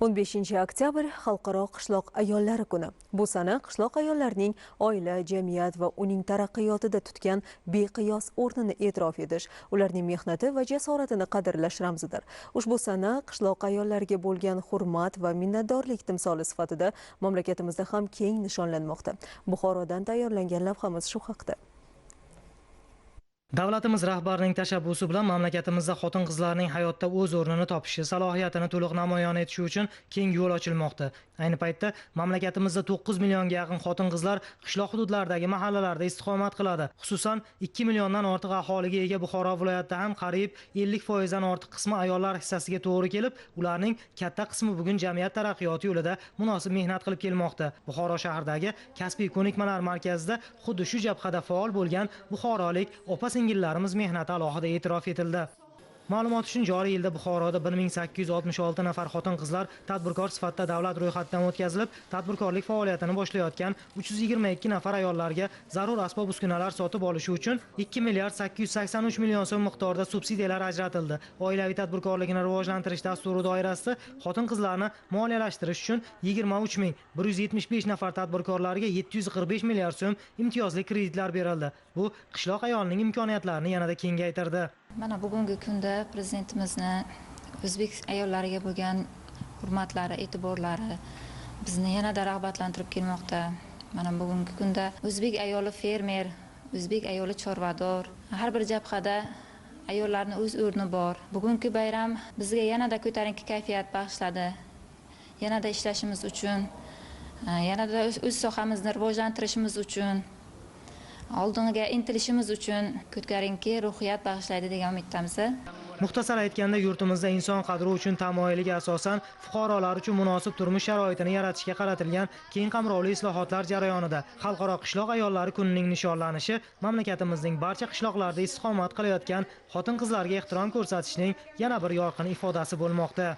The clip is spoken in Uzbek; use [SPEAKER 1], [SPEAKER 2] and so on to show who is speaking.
[SPEAKER 1] 15 oktyabr Xalqaro qishloq ayollari kuni. Bu sana qishloq ayollarining oila, jamiyat va uning taraqqiyotida tutgan beqiyos o'rnini e'tirof etish, ularning mehnati va jasoratini qadrlash ramzidir. Ushbu sana qishloq ayollariga bo'lgan hurmat va minnatdorlik timsoli sifatida mamlakatimizda ham keng nishonlanmoqda. Buxorodan tayyorlangan lavhamiz shu haqda.
[SPEAKER 2] Davlatimiz rahbarining tashabbusi bilan mamlakatimizda xotin-qizlarning hayotda o'z o'rnini topishi, salohiyatini to'liq namoyon etishi uchun keng yo'l ochilmoqda. Ayni paytda mamlakatimizda 9 millionga yaqin xotin-qizlar qishloq hududlaridagi mahallalarda istiqomat qiladi. Xususan 2 milliondan ortiq aholiga ega Buxoro viloyatida ham qariyb 50% dan ortiq qismi ayollar hissasiga to'g'ri kelib, ularning katta qismi bugun jamiyat taraqqiyoti yo'lida munosib mehnat qilib kelmoqda. Buxoro shahridagi kasbiy ko'nikmalar markazida xuddi shu jabhada faol bo'lgan buxorolik opa-singillarimiz mehnati alohida e'tirof etildi. Ma'lumot uchun joriy yilda Buxoroda 1866 nafar xotin-qizlar tadbirkor sifatida davlat ro'yxatidan o'tkazilib, tadbirkorlik faoliyatini boshlayotgan 322 nafar ayollarga zarur asbob-uskunalar sotib olishi uchun 2 milliard 883 million so'm miqdorida subsidiyalar ajratildi. Oilaviy tadbirkorlikni rivojlantirish dasturi doirasida xotin-qizlarni moliyalashtirish uchun 23.175 nafar tadbirkorlarga 745 milliard so'm imtiyozli kreditlar berildi. Bu qishloq ayolining imkoniyatlarini yanada kengaytirdi.
[SPEAKER 3] Mana bugungi kunda prezidentimizni o'zbek ayollariga bo'lgan hurmatlari, e'tiborlari bizni yanada rag'batlantirib kelmoqda. Mana bugungi kunda o'zbek ayoli fermer, o'zbek ayoli chorvador, har bir jabhada ayollarning o'z o'rni bor. Bugungi bayram bizga yanada ko'tarinki kayfiyat bag'ishladi. Yanada ishlashimiz uchun, yanada o'z sohamizni rivojlantirishimiz uchun, oldinga intilishimiz uchun ko'tarinki ruhiyat bag'ishlaydi degan umiddamiz.
[SPEAKER 2] Muxtasar aytganda, yurtimizda inson qadri uchun tamoyiliga asosan fuqarolar uchun munosib turmush sharoitini yaratishga qaratilgan keng qamrovli islohotlar jarayonida Xalqaro qishloq ayollari kunining nishonlanishi mamlakatimizning barcha qishloqlarida istiqomat qilayotgan xotin-qizlarga ehtirom ko'rsatishning yana bir yorqin ifodasi bo'lmoqda.